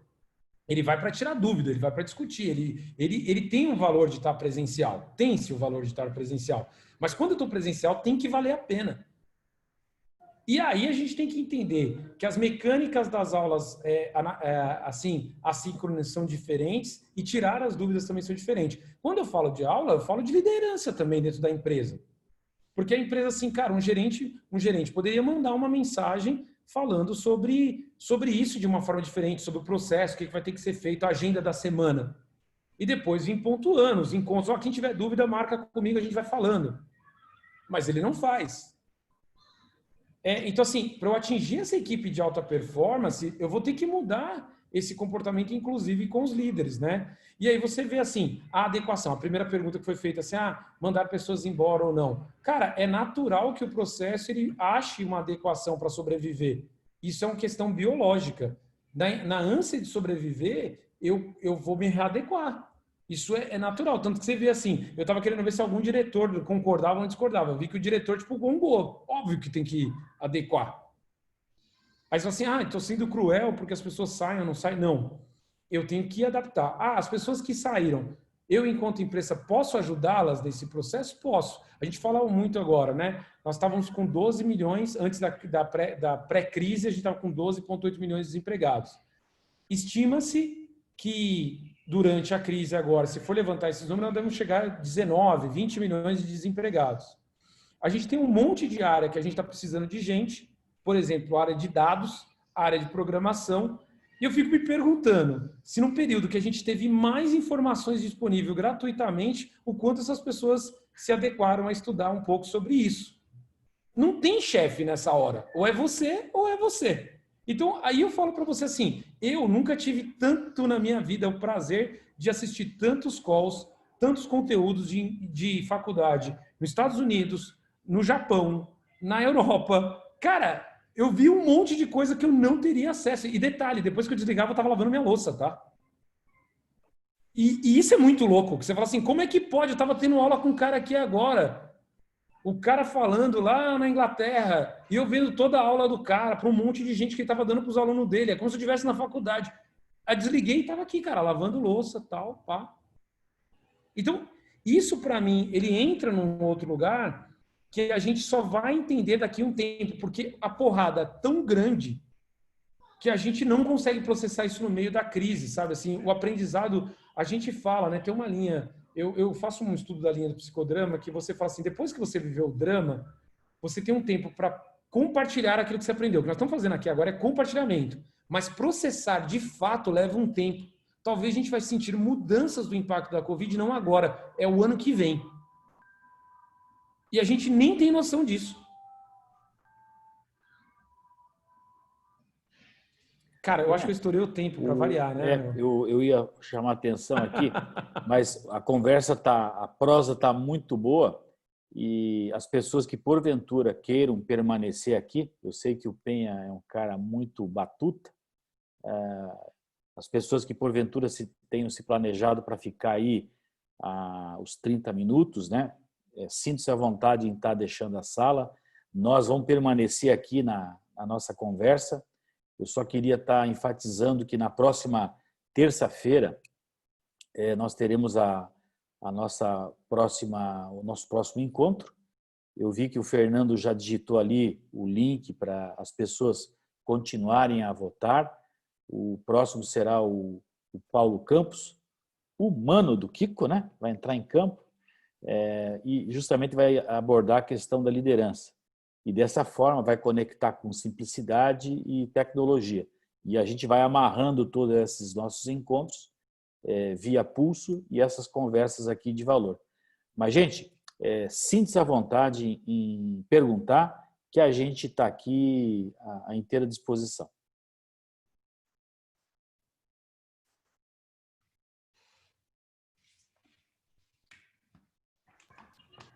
Ele vai para tirar dúvida, ele vai para discutir, ele tem um valor de estar presencial, tem-se o valor de estar presencial. Mas quando eu estou presencial, tem que valer a pena. E aí a gente tem que entender que as mecânicas das aulas, assim, assíncronas são diferentes e tirar as dúvidas também são diferentes. Quando eu falo de aula, eu falo de liderança também dentro da empresa. Porque a empresa, assim, cara, um gerente poderia mandar uma mensagem falando sobre isso de uma forma diferente, sobre o processo, o que vai ter que ser feito, a agenda da semana. E depois vir pontuando os encontros. Ó, quem tiver dúvida, marca comigo, a gente vai falando. Mas ele não faz. Então, assim, para eu atingir essa equipe de alta performance, eu vou ter que mudar esse comportamento, inclusive com os líderes, né? E aí você vê, assim, a adequação. A primeira pergunta que foi feita, assim, mandar pessoas embora ou não. Cara, é natural que o processo ele ache uma adequação para sobreviver. Isso é uma questão biológica. Na ânsia de sobreviver, eu vou me readequar. Isso é natural. Tanto que você vê assim, eu estava querendo ver se algum diretor concordava ou discordava. Eu vi que o diretor, tipo, gongou. Óbvio que tem que adequar. Aí você fala assim, estou sendo cruel porque as pessoas saem ou não saem. Não. Eu tenho que adaptar. As pessoas que saíram, eu, enquanto empresa, posso ajudá-las nesse processo? Posso. A gente fala muito agora, né? Nós estávamos com 12 milhões, antes da pré-crise, a gente estava com 12,8 milhões de desempregados. Estima-se que durante a crise agora, se for levantar esses números, nós devemos chegar a 19, 20 milhões de desempregados. A gente tem um monte de área que a gente está precisando de gente, por exemplo, a área de dados, a área de programação, e eu fico me perguntando se num período que a gente teve mais informações disponíveis gratuitamente, o quanto essas pessoas se adequaram a estudar um pouco sobre isso. Não tem chefe nessa hora, ou é você ou é você. Então, aí eu falo para você assim, eu nunca tive tanto na minha vida o prazer de assistir tantos calls, tantos conteúdos de faculdade nos Estados Unidos, no Japão, na Europa. Cara, eu vi um monte de coisa que eu não teria acesso. E detalhe, depois que eu desligava, eu estava lavando minha louça, tá? E isso é muito louco, que você fala assim, como é que pode? Eu estava tendo aula com um cara aqui agora. O cara falando lá na Inglaterra, e eu vendo toda a aula do cara para um monte de gente que ele estava dando para os alunos dele. É como se eu estivesse na faculdade. Aí desliguei e estava aqui, cara, lavando louça, tal, pá. Então, isso para mim, ele entra num outro lugar que a gente só vai entender daqui a um tempo, porque a porrada é tão grande que a gente não consegue processar isso no meio da crise, sabe? Assim, o aprendizado, a gente fala, né? Tem uma linha... Eu faço um estudo da linha do psicodrama que você fala assim, depois que você viveu o drama, você tem um tempo para compartilhar aquilo que você aprendeu. O que nós estamos fazendo aqui agora é compartilhamento. Mas processar, de fato, leva um tempo. Talvez a gente vai sentir mudanças do impacto da Covid, não agora, é o ano que vem. E a gente nem tem noção disso. Cara, eu acho que eu estourei o tempo para variar, né? Eu ia chamar a atenção aqui, mas a prosa tá muito boa e as pessoas que porventura queiram permanecer aqui, eu sei que o Penha é um cara muito batuta, as pessoas que porventura tenham se planejado para ficar aí os 30 minutos, né? Sinta-se à vontade em estar deixando a sala. Nós vamos permanecer aqui na nossa conversa. Eu só queria estar enfatizando que na próxima terça-feira nós teremos o nosso próximo encontro. Eu vi que o Fernando já digitou ali o link para as pessoas continuarem a votar. O próximo será o Paulo Campos, o mano do Kiko, né? Vai entrar em campo e justamente vai abordar a questão da liderança. E dessa forma vai conectar com simplicidade e tecnologia. E a gente vai amarrando todos esses nossos encontros via pulso e essas conversas aqui de valor. Mas, gente, sinta-se à vontade em perguntar, que a gente está aqui à inteira disposição.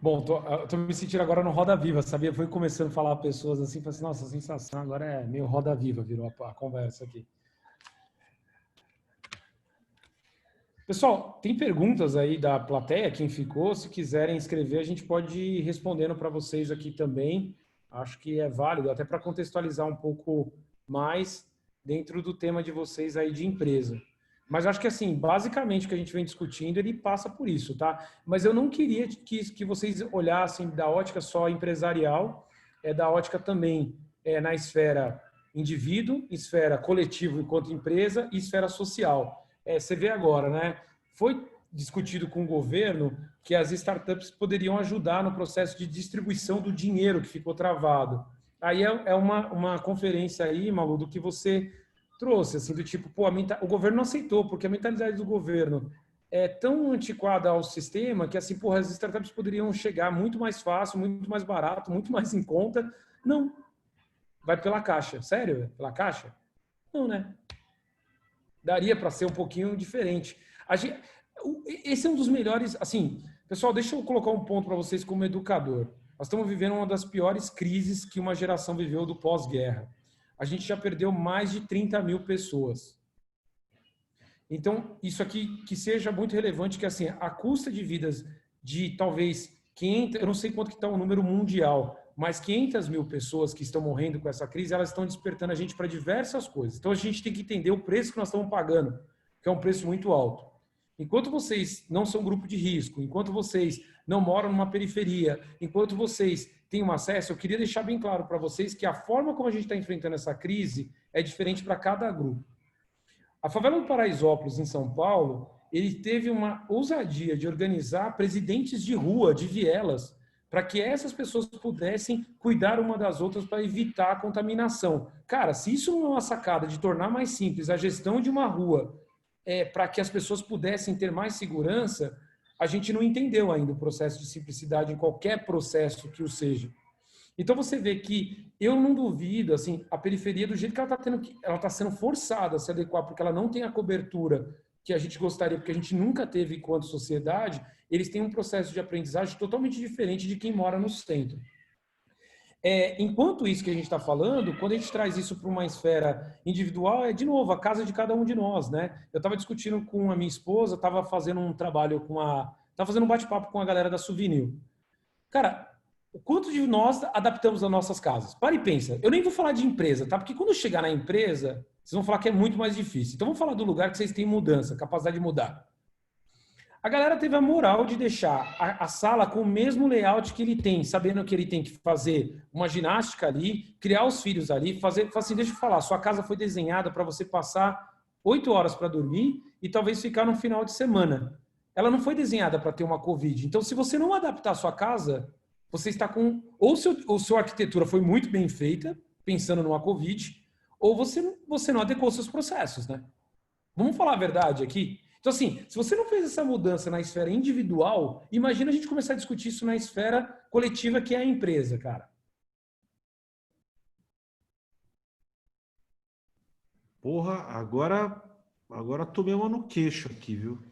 Bom, tô me sentindo agora no Roda Viva, sabia? Fui começando a falar a pessoas assim, falei assim, nossa, a sensação agora é meio Roda Viva, virou a conversa aqui. Pessoal, tem perguntas aí da plateia, quem ficou, se quiserem escrever, a gente pode ir respondendo para vocês aqui também. Acho que é válido, até para contextualizar um pouco mais dentro do tema de vocês aí de empresa. Mas acho que, assim, basicamente o que a gente vem discutindo, ele passa por isso, tá? Mas eu não queria que vocês olhassem da ótica só empresarial, da ótica também na esfera indivíduo, esfera coletivo enquanto empresa e esfera social. Você vê agora, né? Foi discutido com o governo que as startups poderiam ajudar no processo de distribuição do dinheiro que ficou travado. Aí é uma conferência aí, Malu, do que você trouxe, assim, do tipo, pô, o governo não aceitou, porque a mentalidade do governo é tão antiquada ao sistema que, assim, porra, as startups poderiam chegar muito mais fácil, muito mais barato, muito mais em conta. Não. Vai pela caixa. Sério? Pela caixa? Não, né? Daria para ser um pouquinho diferente. Esse é um dos melhores, assim, pessoal, deixa eu colocar um ponto para vocês como educador. Nós estamos vivendo uma das piores crises que uma geração viveu do pós-guerra. A gente já perdeu mais de 30 mil pessoas. Então, isso aqui que seja muito relevante, que assim, a custa de vidas de talvez 500, eu não sei quanto que está o número mundial, mas 500 mil pessoas que estão morrendo com essa crise, elas estão despertando a gente para diversas coisas. Então, a gente tem que entender o preço que nós estamos pagando, que é um preço muito alto. Enquanto vocês não são grupo de risco, enquanto vocês não moram numa periferia, enquanto vocês têm um acesso, eu queria deixar bem claro para vocês que a forma como a gente está enfrentando essa crise é diferente para cada grupo. A favela do Paraisópolis, em São Paulo, ele teve uma ousadia de organizar presidentes de rua, de vielas, para que essas pessoas pudessem cuidar uma das outras para evitar a contaminação. Cara, se isso não é uma sacada de tornar mais simples a gestão de uma rua, para que as pessoas pudessem ter mais segurança, a gente não entendeu ainda o processo de simplicidade em qualquer processo que o seja. Então você vê que eu não duvido, assim, a periferia do jeito que ela está tendo, ela está sendo forçada a se adequar porque ela não tem a cobertura que a gente gostaria, porque a gente nunca teve enquanto sociedade. Eles têm um processo de aprendizagem totalmente diferente de quem mora no centro. Enquanto isso que a gente está falando, quando a gente traz isso para uma esfera individual, é de novo a casa de cada um de nós, né? Eu estava discutindo com a minha esposa, estava fazendo um trabalho estava fazendo um bate-papo com a galera da Souvenir. Cara, o quanto de nós adaptamos as nossas casas? Para e pensa. Eu nem vou falar de empresa, tá? Porque quando chegar na empresa, vocês vão falar que é muito mais difícil. Então vamos falar do lugar que vocês têm mudança, capacidade de mudar. A galera teve a moral de deixar a sala com o mesmo layout que ele tem, sabendo que ele tem que fazer uma ginástica ali, criar os filhos ali, fazer assim, deixa eu falar, sua casa foi desenhada para você passar 8 horas para dormir e talvez ficar no final de semana. Ela não foi desenhada para ter uma Covid. Então, se você não adaptar a sua casa, você está com... Ou sua arquitetura foi muito bem feita, pensando numa Covid, ou você não adequou seus processos, né? Vamos falar a verdade aqui? Então, assim, se você não fez essa mudança na esfera individual, imagina a gente começar a discutir isso na esfera coletiva, que é a empresa, cara. Porra, agora tomei uma no queixo aqui, viu?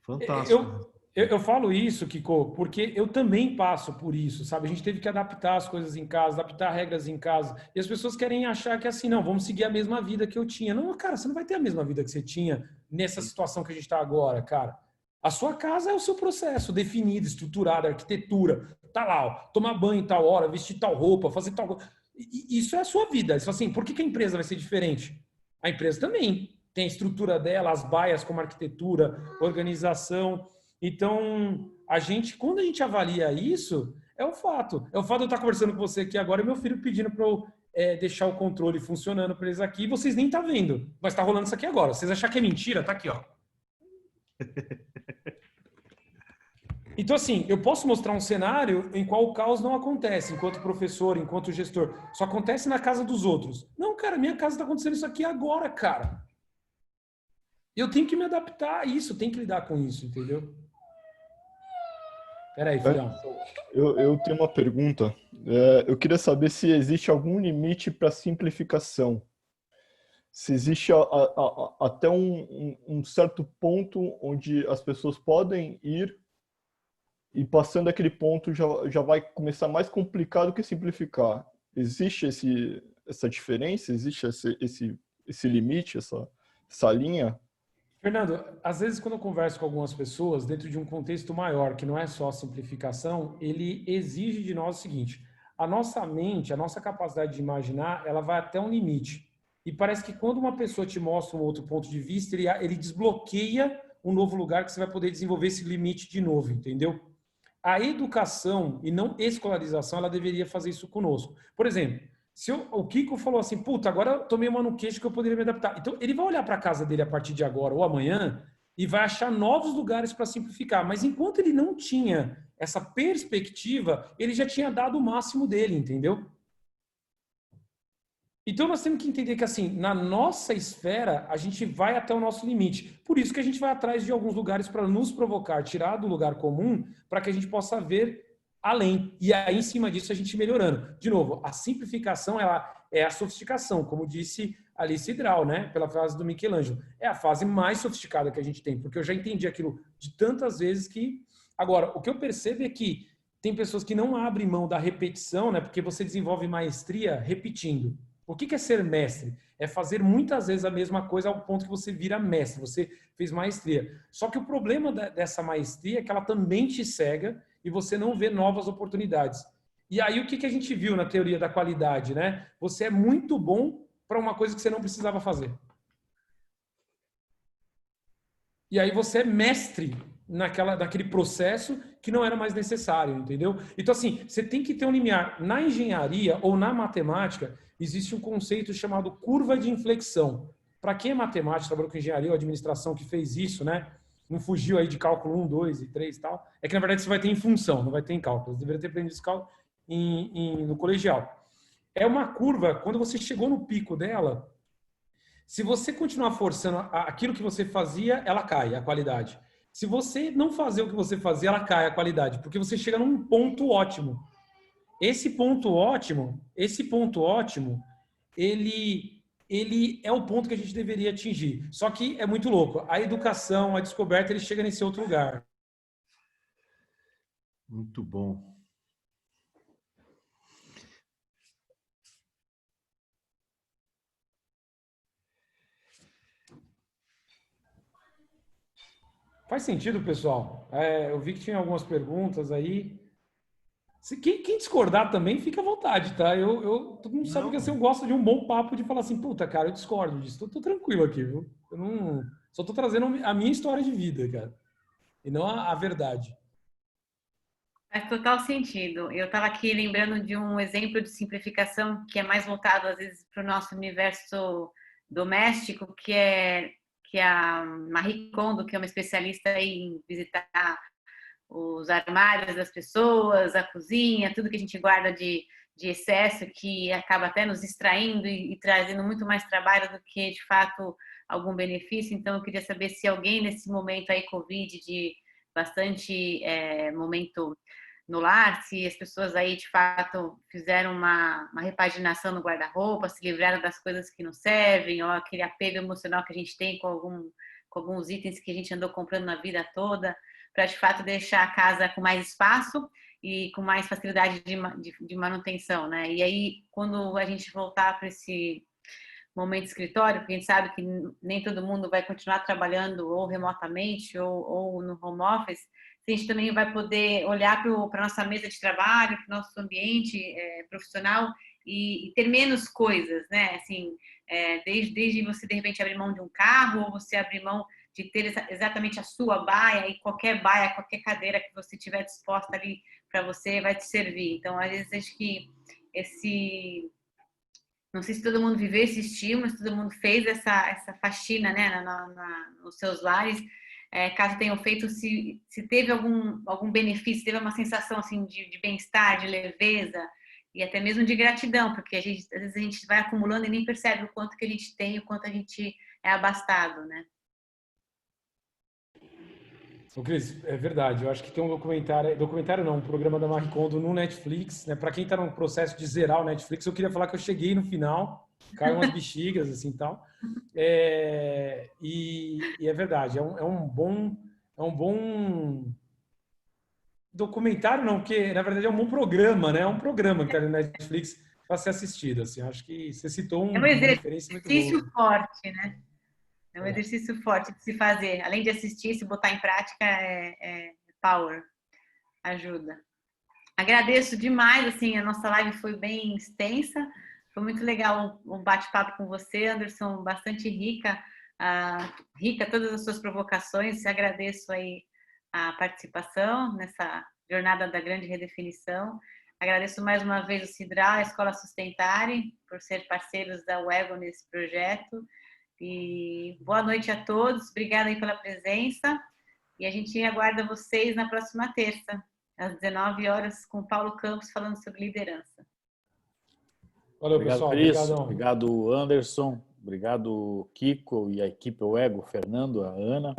Fantástico. Eu falo isso, Kiko, porque eu também passo por isso, sabe? A gente teve que adaptar as coisas em casa, adaptar regras em casa. E as pessoas querem achar que assim, não, vamos seguir a mesma vida que eu tinha. Não, cara, você não vai ter a mesma vida que você tinha nessa situação que a gente está agora, cara. A sua casa é o seu processo definido, estruturado, arquitetura. Tá lá, ó, tomar banho tal hora, vestir tal roupa, fazer tal coisa. Isso é a sua vida. Isso, assim, por que a empresa vai ser diferente? A empresa também tem a estrutura dela, as baias como arquitetura, organização. Então, quando a gente avalia isso, é o fato. É o fato de eu estar conversando com você aqui agora e meu filho pedindo para eu deixar o controle funcionando para eles aqui, e vocês nem estão vendo, mas está rolando isso aqui agora. Vocês acham que é mentira? Tá aqui, ó. Então, assim, eu posso mostrar um cenário em qual o caos não acontece, enquanto professor, enquanto gestor. Só acontece na casa dos outros. Não, cara, minha casa está acontecendo isso aqui agora, cara. Eu tenho que me adaptar a isso, tenho que lidar com isso, entendeu? Peraí, filhão. Eu tenho uma pergunta. Eu queria saber se existe algum limite para simplificação. Se existe até um certo ponto onde as pessoas podem ir e passando aquele ponto já vai começar mais complicado que simplificar. Existe essa diferença? Existe esse limite, essa linha? Fernando, às vezes quando eu converso com algumas pessoas, dentro de um contexto maior, que não é só simplificação, ele exige de nós o seguinte: a nossa mente, a nossa capacidade de imaginar, ela vai até um limite. E parece que quando uma pessoa te mostra um outro ponto de vista, ele desbloqueia um novo lugar que você vai poder desenvolver esse limite de novo, entendeu? A educação e não escolarização, ela deveria fazer isso conosco. Por exemplo, se o Kiko falou assim, puta, agora eu tomei uma no queixo que eu poderia me adaptar. Então, ele vai olhar para a casa dele a partir de agora ou amanhã e vai achar novos lugares para simplificar. Mas enquanto ele não tinha essa perspectiva, ele já tinha dado o máximo dele, entendeu? Então, nós temos que entender que, assim, na nossa esfera, a gente vai até o nosso limite. Por isso que a gente vai atrás de alguns lugares para nos provocar, tirar do lugar comum, para que a gente possa ver além. E aí, em cima disso, a gente melhorando. De novo, a simplificação, ela é a sofisticação, como disse Alice Hidral, né? Pela frase do Michelangelo. É a fase mais sofisticada que a gente tem, porque eu já entendi aquilo de tantas vezes que... Agora, o que eu percebo é que tem pessoas que não abrem mão da repetição, né? Porque você desenvolve maestria repetindo. O que é ser mestre? É fazer muitas vezes a mesma coisa ao ponto que você vira mestre, você fez maestria. Só que o problema dessa maestria é que ela também te cega e você não vê novas oportunidades. E aí o que a gente viu na teoria da qualidade, né? Você é muito bom para uma coisa que você não precisava fazer. E aí você é mestre naquele processo que não era mais necessário, entendeu? Então, assim, você tem que ter um limiar. Na engenharia ou na matemática, existe um conceito chamado curva de inflexão. Para quem é matemática, trabalhou com engenharia ou administração que fez isso, né? Não fugiu aí de cálculo 1, 2 e 3 e tal. É que, na verdade, você vai ter em função, não vai ter em cálculo. Você deveria ter aprendido esse cálculo no colegial. É uma curva, quando você chegou no pico dela, se você continuar forçando aquilo que você fazia, ela cai, a qualidade. Se você não fazer o que você fazia, ela cai, a qualidade, porque você chega num ponto ótimo. Esse ponto ótimo, ele é o ponto que a gente deveria atingir. Só que é muito louco. A educação, a descoberta, ele chega nesse outro lugar. Muito bom. Faz sentido, pessoal? Eu vi que tinha algumas perguntas aí. Quem discordar também, fica à vontade, tá? Todo mundo sabe que assim, eu gosto de um bom papo de falar assim, puta, cara, eu discordo disso. Tô tranquilo aqui, viu? Eu não... Só tô trazendo a minha história de vida, cara. E não a verdade. Faz total sentido. Eu estava aqui lembrando de um exemplo de simplificação que é mais voltado, às vezes, para o nosso universo doméstico, que é a Marie Kondo, que é uma especialista em visitar os armários das pessoas, a cozinha, tudo que a gente guarda de excesso, que acaba até nos distraindo e trazendo muito mais trabalho do que, de fato, algum benefício. Então, eu queria saber se alguém, nesse momento aí, Covid, de bastante momento no lar, se as pessoas aí, de fato, fizeram uma repaginação no guarda-roupa, se livraram das coisas que não servem, ou aquele apego emocional que a gente tem com alguns itens que a gente andou comprando na vida toda, para, de fato, deixar a casa com mais espaço e com mais facilidade de manutenção, né? E aí, quando a gente voltar para esse momento escritório, porque a gente sabe que nem todo mundo vai continuar trabalhando ou remotamente ou no home office, a gente também vai poder olhar para a nossa mesa de trabalho, para o nosso ambiente profissional e ter menos coisas, né? Assim, desde você, de repente, abrir mão de um carro ou você abrir mão de ter exatamente a sua baia e qualquer baia, qualquer cadeira que você tiver disposta ali para você vai te servir. Então, às vezes, acho que não sei se todo mundo viveu esse estilo, mas todo mundo fez essa faxina, né, nos seus lares. Caso tenham feito, se teve algum benefício, teve uma sensação assim de bem-estar, de leveza e até mesmo de gratidão, porque às vezes a gente vai acumulando e nem percebe o quanto que a gente tem, o quanto a gente é abastado, né? Ô, Cris, é verdade. Eu acho que tem um documentário não, um programa da Marie Kondo no Netflix, né? Para quem está no processo de zerar o Netflix, eu queria falar que eu cheguei no final, caiu umas bexigas assim e tal. E é verdade, é um bom documentário, não, porque na verdade é um bom programa, né? É um programa que está no Netflix para ser assistido. Assim, acho que você citou uma referência muito boa. Exercício forte, né? É um exercício forte de se fazer. Além de assistir, se botar em prática, é power. Ajuda. Agradeço demais, assim, a nossa live foi bem extensa. Foi muito legal o bate-papo com você, Anderson, bastante rica, rica todas as suas provocações. Agradeço aí a participação nessa jornada da grande redefinição. Agradeço mais uma vez o Cidral, a Escola Sustentare, por ser parceiros da WEGO nesse projeto. E boa noite a todos, obrigada aí pela presença. E a gente aguarda vocês na próxima terça, às 19 horas, com Paulo Campos falando sobre liderança. Valeu, Obrigado, pessoal. Cris. Obrigadão. Obrigado, Anderson. Obrigado, Kiko e a equipe WEGO, o Fernando, a Ana,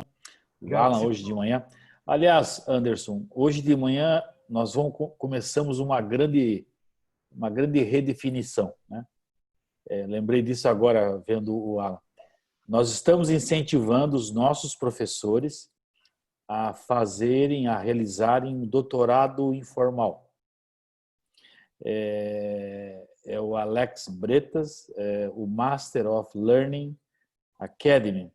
o Alan, hoje de manhã. Aliás, Anderson, hoje de manhã nós começamos uma grande redefinição, né? Lembrei disso agora vendo o Alan. Nós estamos incentivando os nossos professores a realizarem um doutorado informal. É o Alex Bretas, o Master of Learning Academy,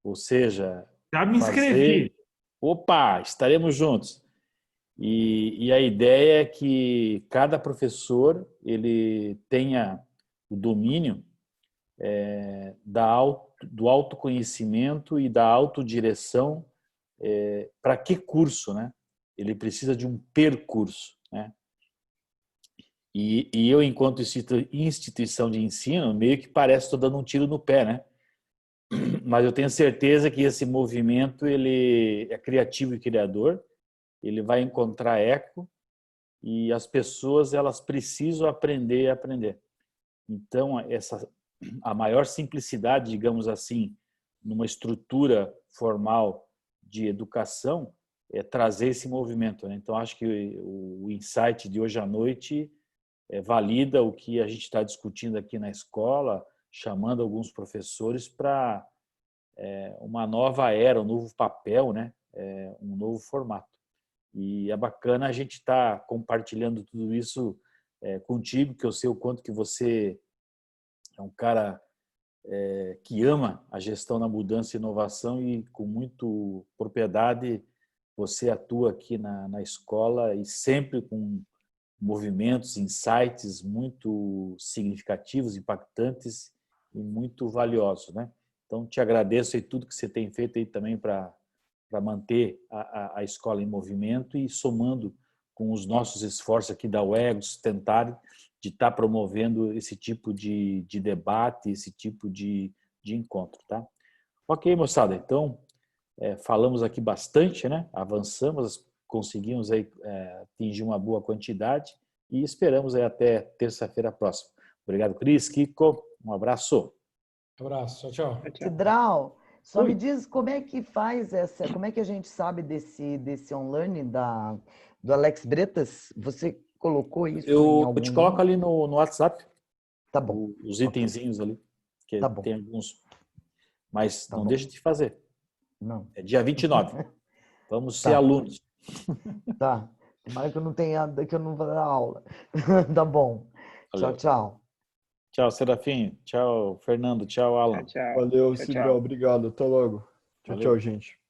ou seja... Já me inscrevi. Opa, estaremos juntos. E a ideia é que cada professor ele tenha o domínio do autoconhecimento e da autodireção. Para que curso, né? Ele precisa de um percurso, né? E eu, enquanto instituição de ensino, meio que parece que estou dando um tiro no pé, né? Mas eu tenho certeza que esse movimento ele é criativo e criador, ele vai encontrar eco e as pessoas elas precisam aprender a aprender. Então, a maior simplicidade, digamos assim, numa estrutura formal de educação é trazer esse movimento, né? Então, acho que o insight de hoje à noite valida o que a gente está discutindo aqui na escola, chamando alguns professores para uma nova era, um novo papel, né? Um novo formato. E é bacana a gente estar compartilhando tudo isso contigo, que eu sei o quanto que você é um cara que ama a gestão na mudança e inovação e com muito propriedade você atua aqui na escola e sempre com movimentos, insights muito significativos, impactantes e muito valiosos, né? Então, te agradeço aí tudo que você tem feito aí também para manter a escola em movimento e somando com os nossos esforços aqui da WEGO, Sustentare, de estar promovendo esse tipo de debate, esse tipo de encontro, tá? Ok, moçada, então falamos aqui bastante, né? Avançamos, conseguimos aí atingir uma boa quantidade e esperamos aí até terça-feira próxima. Obrigado, Cris, Kiko, um abraço. Um abraço, tchau, tchau. Cidral, só Oi. me diz como é que faz como é que a gente sabe desse online do Alex Bretas? Você colocou isso em algum Eu te coloco link? ali no WhatsApp, Tá bom. os itenzinhos ali, que Tá bom. tem alguns, mas Tá não bom. deixa de fazer. Não. É dia 29. Vamos ser Tá. alunos. Tá. Tomara que eu não tenha, que eu não vou dar aula. Tá bom. Valeu. Tchau, tchau. Tchau, Serafim. Tchau, Fernando. Tchau, Alan. Valeu, Tchau, Cidral. tchau. Obrigado. Até logo. Tchau, Valeu. tchau, gente.